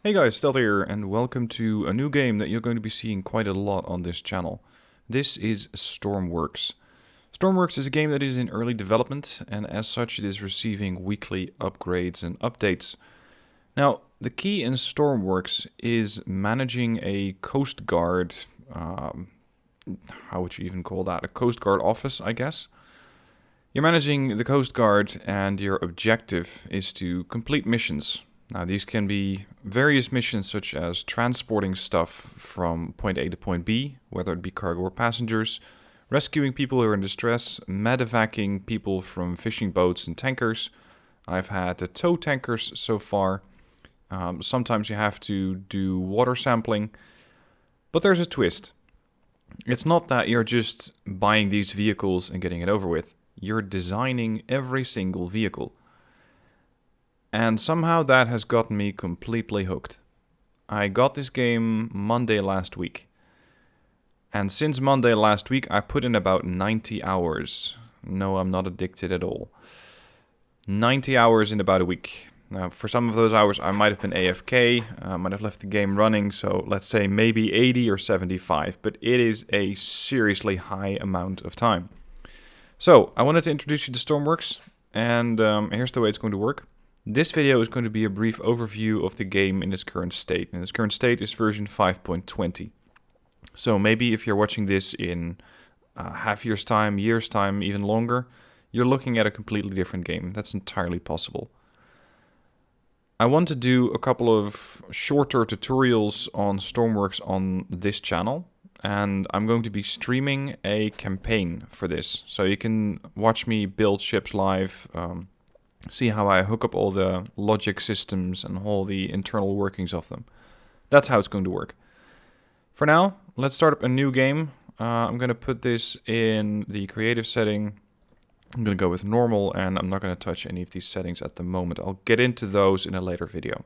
Hey guys, Stealth here, and welcome to a new game that you're going to be seeing quite a lot on this channel. This is Stormworks. Stormworks is a game that is in early development, and as such it is receiving weekly upgrades and updates. Now, the key in Stormworks is managing a Coastguard, how would you even call that? A Coastguard office, I guess. You're managing the Coastguard, and your objective is to complete missions. Now, these can be various missions such as transporting stuff from point A to point B, whether it be cargo or passengers, rescuing people who are in distress, medevacing people from fishing boats and tankers. I've had the tow tankers so far. Sometimes you have to do water sampling, but there's a twist. It's not that you're just buying these vehicles and getting it over with. You're designing every single vehicle. And somehow that has gotten me completely hooked. I got this game Monday last week. And since Monday last week, I put in about 90 hours. No, I'm not addicted at all. 90 hours in about a week. Now, for some of those hours, I might have been AFK. I might have left the game running. So let's say maybe 80 or 75. But it is a seriously high amount of time. So I wanted to introduce you to Stormworks. And here's the way it's going to work. This video is going to be a brief overview of the game in its current state. And its current state is version 5.20. So maybe if you're watching this in half year's time, even longer, you're looking at a completely different game. That's entirely possible. I want to do a couple of shorter tutorials on Stormworks on this channel. And I'm going to be streaming a campaign for this. So you can watch me build ships live, see how I hook up all the logic systems and all the internal workings of them. That's how it's going to work. For now, let's start up a new game. I'm going to put this in the creative setting. I'm going to go with normal, and I'm not going to touch any of these settings at the moment. I'll get into those in a later video.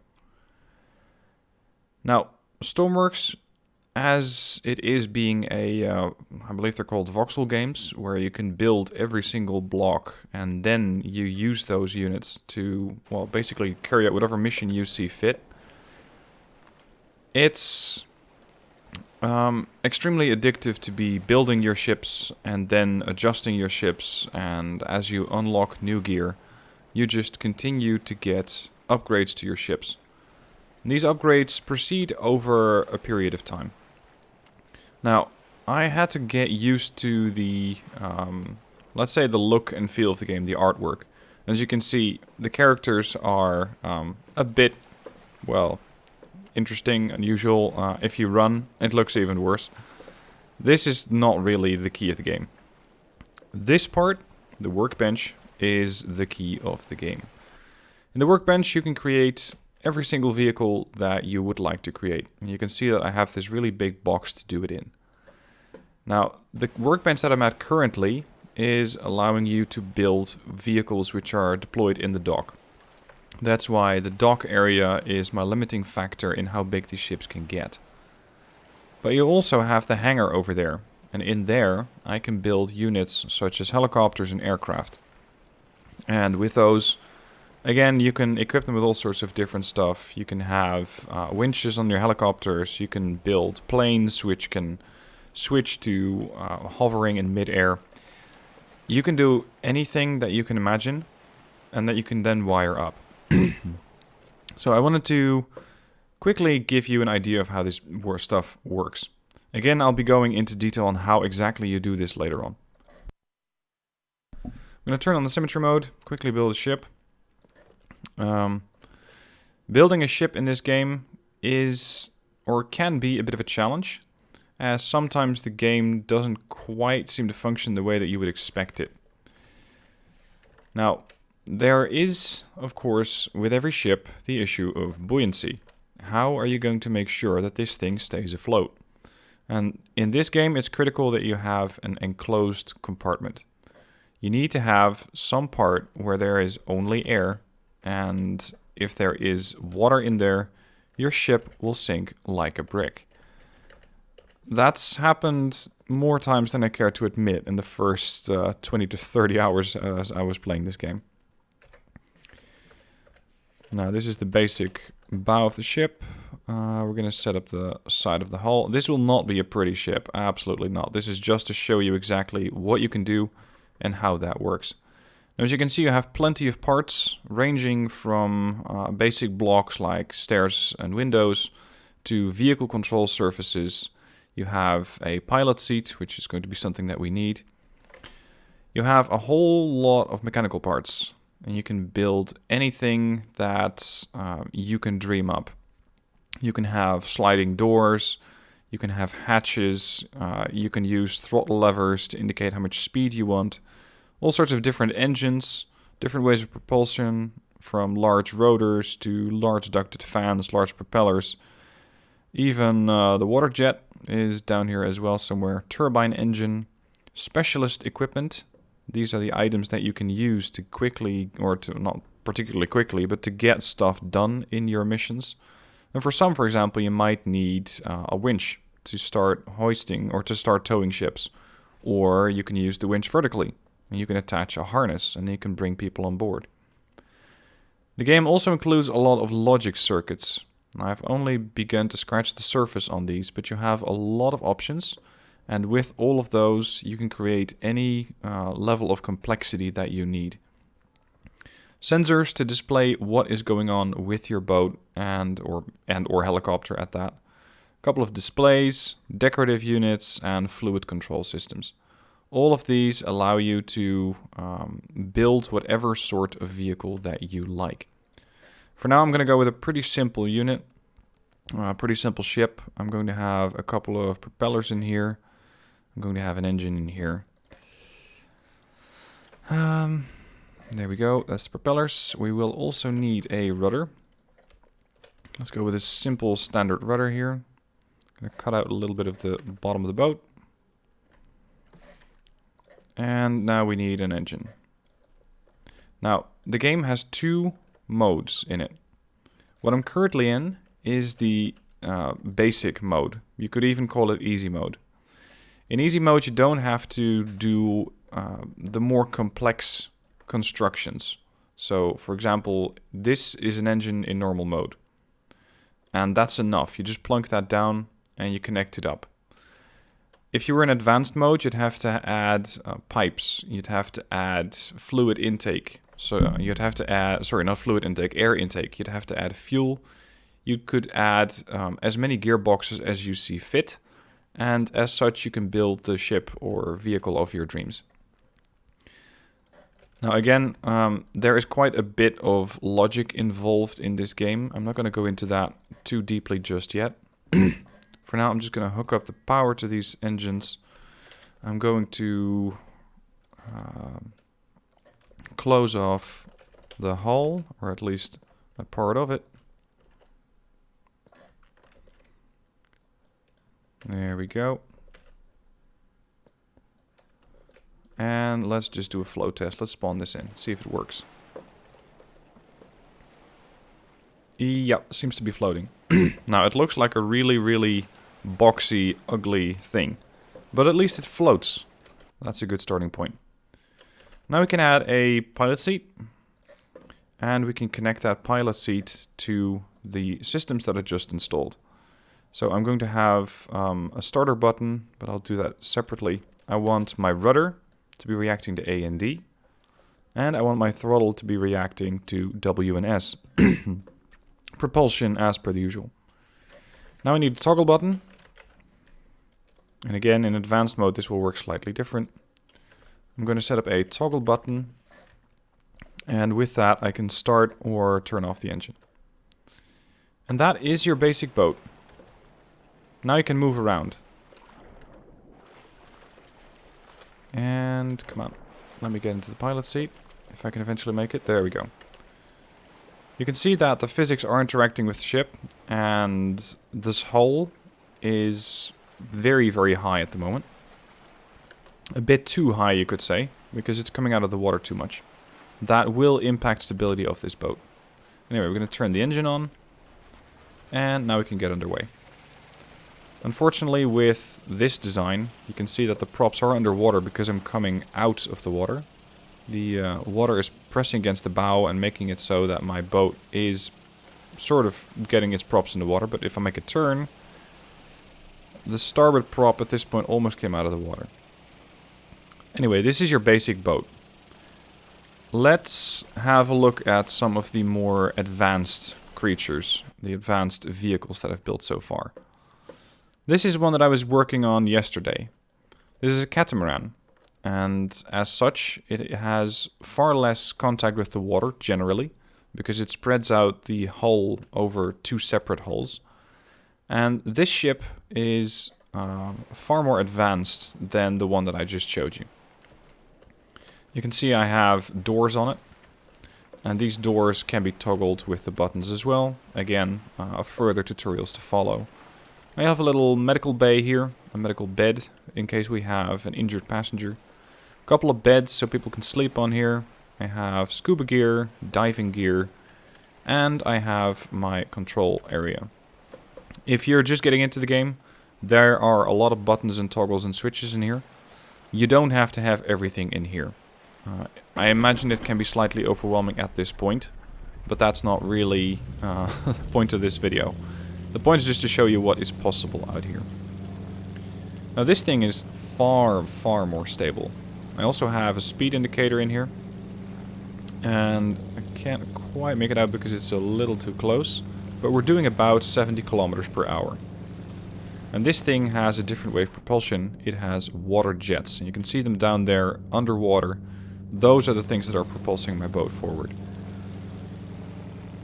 Now, Stormworks, as it is being a, I believe they're called voxel games, where you can build every single block and then you use those units to, well, basically carry out whatever mission you see fit. It's extremely addictive to be building your ships and then adjusting your ships, and as you unlock new gear, you just continue to get upgrades to your ships. And these upgrades proceed over a period of time. Now, I had to get used to the, let's say the look and feel of the game, the artwork. As you can see, the characters are a bit, well, interesting, unusual. If you run, it looks even worse. This is not really the key of the game. This part, the workbench, is the key of the game. In the workbench, you can create every single vehicle that you would like to create. And you can see that I have this really big box to do it in. Now, the workbench that I'm at currently is allowing you to build vehicles which are deployed in the dock. That's why the dock area is my limiting factor in how big these ships can get. But you also have the hangar over there. And in there, I can build units such as helicopters and aircraft. And with those, again, you can equip them with all sorts of different stuff. You can have winches on your helicopters. You can build planes which can switch to hovering in mid-air. You can do anything that you can imagine and that you can then wire up. So I wanted to quickly give you an idea of how this stuff works. Again, I'll be going into detail on how exactly you do this later on. I'm going to turn on the symmetry mode, quickly build a ship. Building a ship in this game is, or can be, a bit of a challenge, as sometimes the game doesn't quite seem to function the way that you would expect it. Now, there is, of course, with every ship, the issue of buoyancy. How are you going to make sure that this thing stays afloat? And in this game, it's critical that you have an enclosed compartment. You need to have some part where there is only air, and if there is water in there, your ship will sink like a brick. That's happened more times than I care to admit in the first 20 to 30 hours as I was playing this game. Now, this is the basic bow of the ship. we're going to set up the side of the hull. This will not be a pretty ship, absolutely not. This is just to show you exactly what you can do and how that works. Now, as you can see, you have plenty of parts ranging from basic blocks like stairs and windows to vehicle control surfaces. You have a pilot seat, which is going to be something that we need. You have a whole lot of mechanical parts, and you can build anything that you can dream up. You can have sliding doors, you can have hatches, you can use throttle levers to indicate how much speed you want. All sorts of different engines, different ways of propulsion, from large rotors to large ducted fans, large propellers. Even the water jet is down here as well somewhere. Turbine engine, specialist equipment. These are the items that you can use to quickly, or to not particularly quickly, but to get stuff done in your missions. And for some, for example, you might need a winch to start hoisting or to start towing ships. Or you can use the winch vertically, and you can attach a harness, and you can bring people on board. The game also includes a lot of logic circuits. I've only begun to scratch the surface on these, but you have a lot of options. And with all of those, you can create any level of complexity that you need. Sensors to display what is going on with your boat and or helicopter at that. A couple of displays, decorative units, and fluid control systems. All of these allow you to build whatever sort of vehicle that you like. For now, I'm going to go with a pretty simple unit, a pretty simple ship. I'm going to have a couple of propellers in here. I'm going to have an engine in here. There we go, that's the propellers. We will also need a rudder. Let's go with a simple standard rudder here. I'm going to cut out a little bit of the bottom of the boat. And now we need an engine. Now, the game has two modes in it. What I'm currently in is the basic mode. You could even call it easy mode. In easy mode, you don't have to do the more complex constructions. So, for example, this is an engine in normal mode. And that's enough. You just plunk that down and you connect it up. If you were in advanced mode, you'd have to add pipes. You'd have to add fluid intake. So you'd have to add, sorry, not fluid intake, air intake. You'd have to add fuel. You could add as many gearboxes as you see fit. And as such, you can build the ship or vehicle of your dreams. Now again, there is quite a bit of logic involved in this game. I'm not going to go into that too deeply just yet. For now, I'm just going to hook up the power to these engines. I'm going to close off the hull, or at least a part of it. There we go. And let's just do a flow test. Let's spawn this in, see if it works. Yep, seems to be floating. Now, it looks like a really, really boxy, ugly thing. But at least it floats. That's a good starting point. Now we can add a pilot seat. And we can connect that pilot seat to the systems that are just installed. So I'm going to have a starter button, but I'll do that separately. I want my rudder to be reacting to A and D. And I want my throttle to be reacting to W and S. Propulsion as per the usual. Now I need a toggle button. And again, in advanced mode, this will work slightly different. I'm going to set up a toggle button. And with that, I can start or turn off the engine. And that is your basic boat. Now you can move around. And come on, let me get into the pilot seat, if I can eventually make it. There we go. You can see that the physics are interacting with the ship, and this hull is very, very high at the moment. A bit too high, you could say, because it's coming out of the water too much. That will impact stability of this boat. Anyway, we're going to turn the engine on, and now we can get underway. Unfortunately, with this design, you can see that the props are underwater because I'm coming out of the water. The water is pressing against the bow and making it so that my boat is sort of getting its props in the water, but if I make a turn, the starboard prop at this point almost came out of the water. Anyway, this is your basic boat. Let's have a look at some of the more advanced creatures, the advanced vehicles that I've built so far. This is one that I was working on yesterday. This is a catamaran, and as such, it has far less contact with the water generally, because it spreads out the hull over 2 separate hulls. And this ship is far more advanced than the one that I just showed you. You can see I have doors on it, and these doors can be toggled with the buttons as well. Again, further tutorials to follow. I have a little medical bay here, a medical bed in case we have an injured passenger. A couple of beds so people can sleep on here. I have scuba gear, diving gear, and I have my control area. If you're just getting into the game, there are a lot of buttons and toggles and switches in here. You don't have to have everything in here. I imagine it can be slightly overwhelming at this point, but that's not really the point of this video. The point is just to show you what is possible out here. Now this thing is far, far more stable. I also have a speed indicator in here, and I can't quite make it out because it's a little too close, but we're doing about 70 kilometers per hour. And this thing has a different wave propulsion. It has water jets, and you can see them down there underwater. Those are the things that are propulsing my boat forward.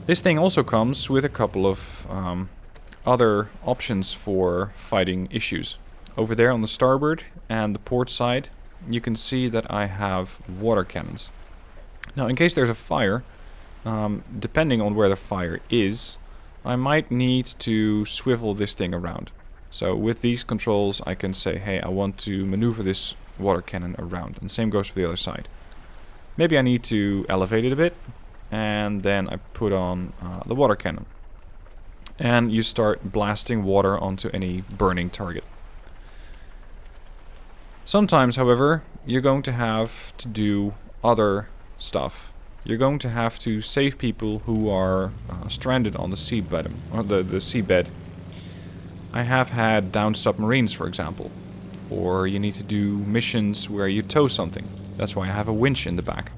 This thing also comes with a couple of other options for fighting issues. Over there on the starboard and the port side, you can see that I have water cannons. Now, in case there's a fire, depending on where the fire is, I might need to swivel this thing around. So with these controls, I can say, hey, I want to maneuver this water cannon around. And the same goes for the other side. Maybe I need to elevate it a bit, and then I put on the water cannon. And you start blasting water onto any burning target. Sometimes, however, you're going to have to do other stuff. You're going to have to save people who are stranded on the seabed, or the seabed. I have had downed submarines, for example. Or you need to do missions where you tow something. That's why I have a winch in the back.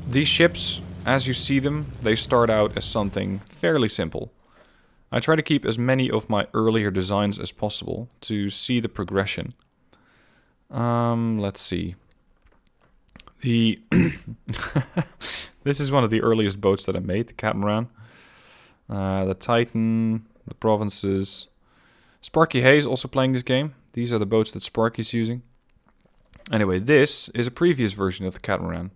These ships, as you see them, they start out as something fairly simple. I try to keep as many of my earlier designs as possible to see the progression. Let's see. This is one of the earliest boats that I made, the catamaran. The Titan, the Provinces. Sparky Hayes also playing this game. These are the boats that Sparky's using. Anyway, this is a previous version of the catamaran.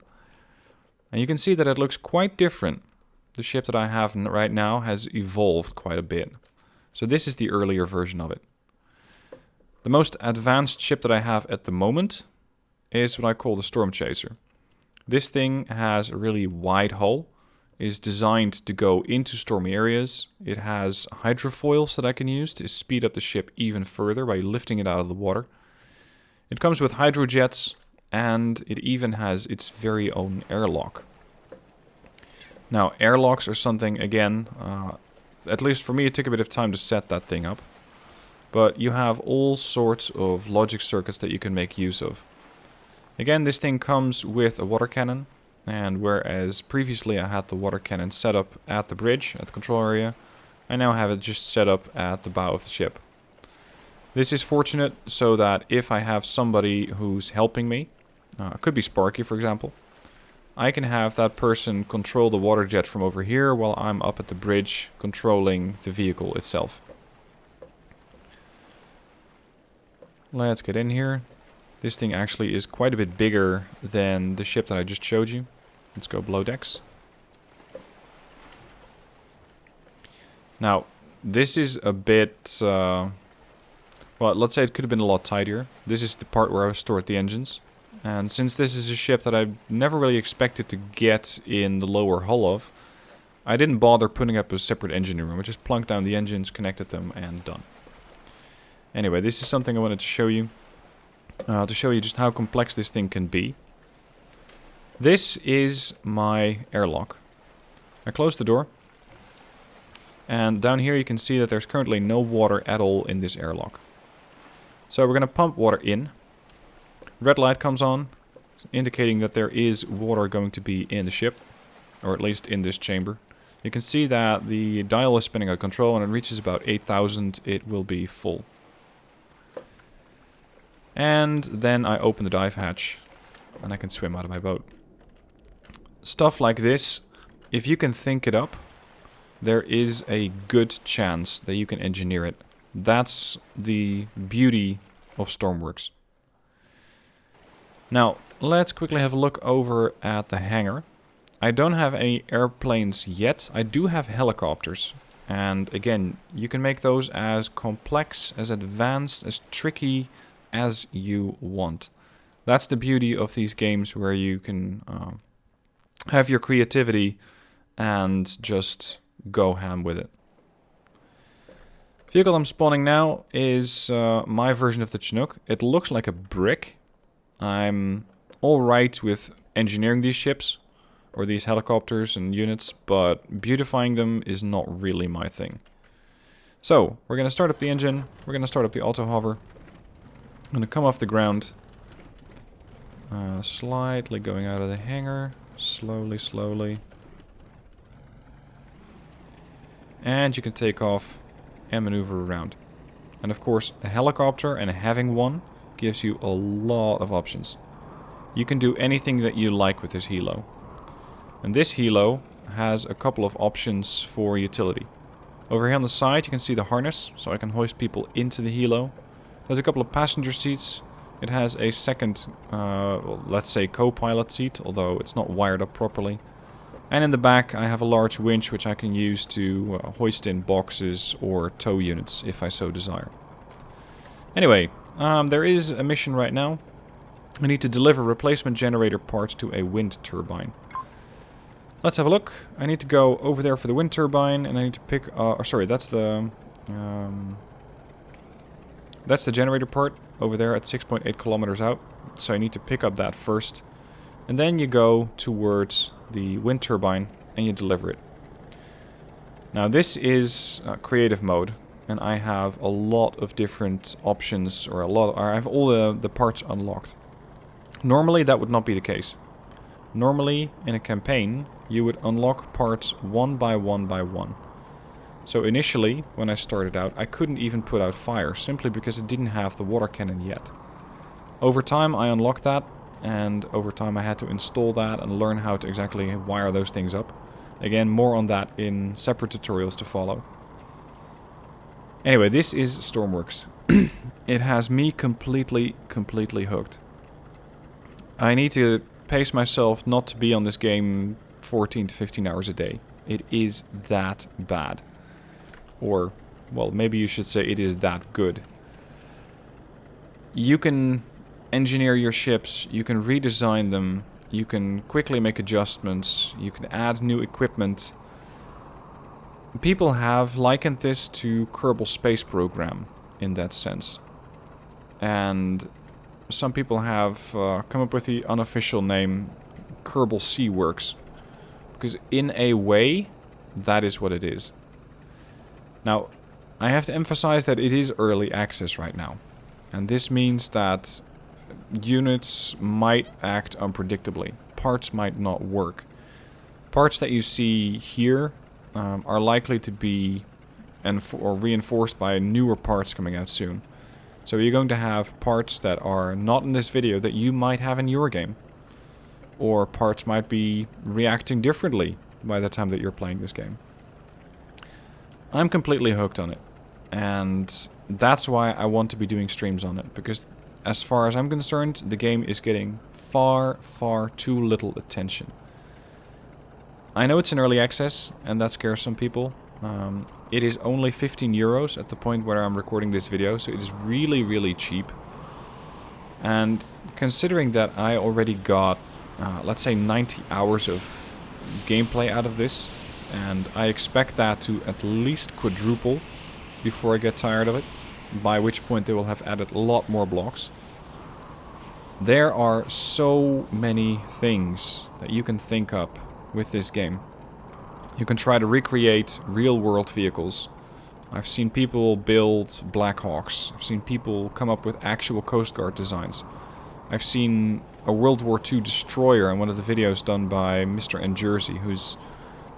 And you can see that it looks quite different. The ship that I have right now has evolved quite a bit. So this is the earlier version of it. The most advanced ship that I have at the moment is what I call the Storm Chaser. This thing has a really wide hull. It is designed to go into stormy areas. It has hydrofoils that I can use to speed up the ship even further by lifting it out of the water. It comes with hydrojets, and it even has its very own airlock. Now, airlocks are something, again, at least for me it took a bit of time to set that thing up. But you have all sorts of logic circuits that you can make use of. Again, this thing comes with a water cannon, and whereas previously I had the water cannon set up at the bridge, at the control area, I now have it just set up at the bow of the ship. This is fortunate so that if I have somebody who's helping me, could be Sparky for example, I can have that person control the water jet from over here while I'm up at the bridge controlling the vehicle itself. Let's get in here. This thing actually is quite a bit bigger than the ship that I just showed you. Let's go below decks. Now, this is a bit... well, let's say it could have been a lot tidier. This is the part where I stored the engines. And since this is a ship that I never really expected to get in the lower hull of, I didn't bother putting up a separate engine room. I just plunked down the engines, connected them, and done. Anyway, this is something I wanted to show you just how complex this thing can be. This is my airlock. I close the door, And down here you can see that there's currently no water at all in this airlock. So we're going to pump water in. Red light comes on, indicating that there is water going to be in the ship, or at least in this chamber. You can see that the dial is spinning out of control. When it reaches about 8,000, it will be full. And then I open the dive hatch, and I can swim out of my boat. Stuff like this, if you can think it up, there is a good chance that you can engineer it. That's the beauty of Stormworks. Now, let's quickly have a look over at the hangar. I don't have any airplanes yet. I do have helicopters. And again, you can make those as complex, as advanced, as tricky as you want. That's the beauty of these games, where you can have your creativity and just go ham with it. Vehicle I'm spawning now is my version of the Chinook. It looks like a brick. I'm alright with engineering these ships, or these helicopters and units, but beautifying them is not really my thing. So, we're going to start up the engine, we're going to start up the auto hover. I'm going to come off the ground, slightly going out of the hangar, slowly, slowly. And you can take off and maneuver around. And of course, a helicopter and having one gives you a lot of options. You can do anything that you like with this helo. And this helo has a couple of options for utility. Over here on the side you can see the harness, so I can hoist people into the helo. There's a couple of passenger seats. It has a second, let's say, co-pilot seat, although it's not wired up properly. And in the back I have a large winch which I can use to hoist in boxes or tow units if I so desire. Anyway, there is a mission right now. I need to deliver replacement generator parts to a wind turbine. Let's have a look. I need to go over there for the wind turbine, and I need to pick... sorry, that's the generator part over there at 6.8 kilometers out. So I need to pick up that first. And then you go towards the wind turbine and you deliver it. Now this is creative mode, and I have a lot of different options, or I have all the parts unlocked. Normally that would not be the case. Normally in a campaign you would unlock parts one by one by one. So initially, when I started out, I couldn't even put out fire, simply because it didn't have the water cannon yet. Over time I unlocked that, and over time I had to install that and learn how to exactly wire those things up. Again, more on that in separate tutorials to follow. Anyway, this is Stormworks. It has me completely hooked. I need to pace myself not to be on this game 14 to 15 hours a day. It is that bad. Or, well, maybe you should say it is that good. You can engineer your ships, you can redesign them, you can quickly make adjustments, you can add new equipment. People have likened this to Kerbal Space Program in that sense. And some people have come up with the unofficial name Kerbal Sea Works. Because in a way, that is what it is. Now, I have to emphasize that it is early access right now. And this means that units might act unpredictably. Parts might not work. Parts that you see here are likely to be reinforced by newer parts coming out soon. So you're going to have parts that are not in this video that you might have in your game. Or parts might be reacting differently by the time that you're playing this game. I'm completely hooked on it. And that's why I want to be doing streams on it. Because as far as I'm concerned, the game is getting far too little attention. I know it's in early access, and that scares some people. It is only 15 euros at the point where I'm recording this video, so it is really cheap. And considering that I already got, let's say 90 hours of gameplay out of this, and I expect that to at least quadruple before I get tired of it, by which point they will have added a lot more blocks. There are so many things that you can think up with this game. You can try to recreate real-world vehicles. I've seen people build Black Hawks. I've seen people come up with actual Coastguard designs. I've seen a World War II destroyer in one of the videos done by Mr. N. Jersey, who's,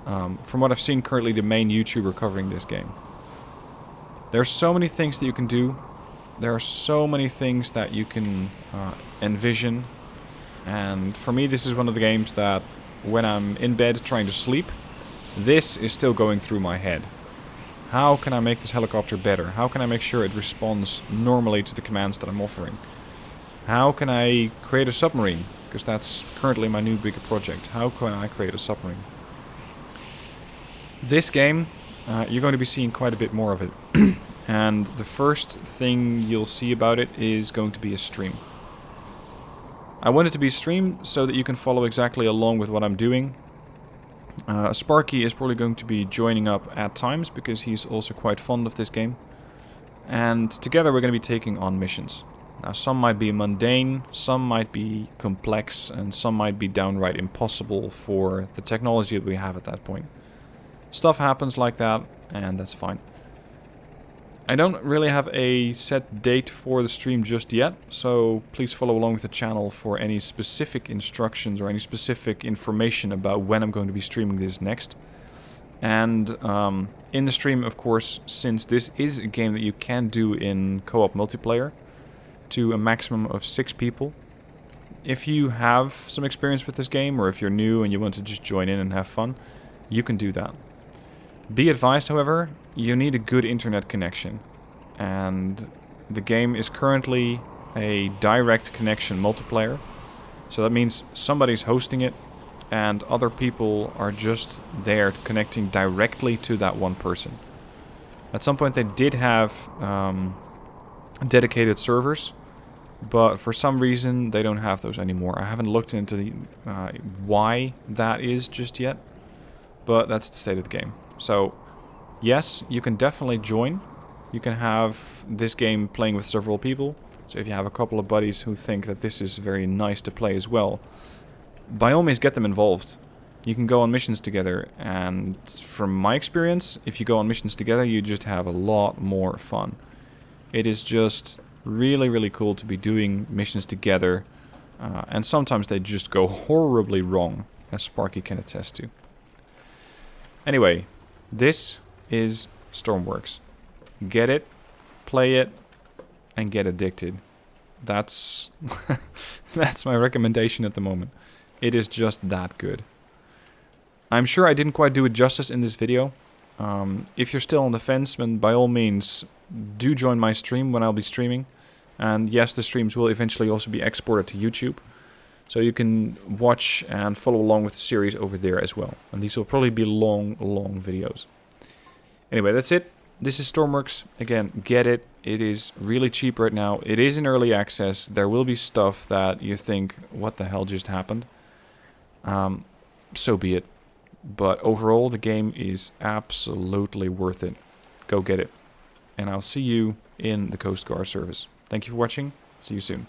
from what I've seen, currently the main YouTuber covering this game. There's so many things that you can do. There are so many things that you can envision. And for me, this is one of the games that, when I'm in bed trying to sleep, this is still going through my head. How can I make this helicopter better? How can I make sure it responds normally to the commands that I'm offering? How can I create a submarine? Because that's currently my new bigger project. How can I create a submarine? This game, you're going to be seeing quite a bit more of it. And the first thing you'll see about it is going to be a stream. I want it to be a stream so that you can follow exactly along with what I'm doing. Sparky is probably going to be joining up at times because he's also quite fond of this game. And together we're going to be taking on missions. Now, some might be mundane, some might be complex, and some might be downright impossible for the technology that we have at that point. Stuff happens like that, and that's fine. I don't really have a set date for the stream just yet, so please follow along with the channel for any specific instructions or any specific information about when I'm going to be streaming this next. And in the stream, of course, since this is a game that you can do in co-op multiplayer, to a maximum of 6 people. If you have some experience with this game, or if you're new and you want to just join in and have fun, you can do that. Be advised, however, you need a good internet connection. And the game is currently a direct connection multiplayer. So that means somebody's hosting it, and other people are just there connecting directly to that one person. At some point they did have dedicated servers, but for some reason they don't have those anymore. I haven't looked into the, why that is just yet, but that's the state of the game. So yes, you can definitely join. You can have this game playing with several people. So if you have a couple of buddies who think that this is very nice to play as well, by all means get them involved. You can go on missions together, and from my experience, if you go on missions together, you just have a lot more fun. It is just really, really cool to be doing missions together, and sometimes they just go horribly wrong, as Sparky can attest to. Anyway, this is Stormworks. Get it, play it, and get addicted. That's that's my recommendation at the moment. It is just that good. I'm sure I didn't quite do it justice in this video. If you're still on the fence, then by all means do join my stream when I'll be streaming. And yes, the streams will eventually also be exported to YouTube. So you can watch and follow along with the series over there as well. And these will probably be long videos. Anyway, that's it. This is Stormworks. Again, get it. It is really cheap right now. It is in early access. There will be stuff that you think, what the hell just happened? So be it. But overall, the game is absolutely worth it. Go get it. And I'll see you in the Coastguard service. Thank you for watching. See you soon.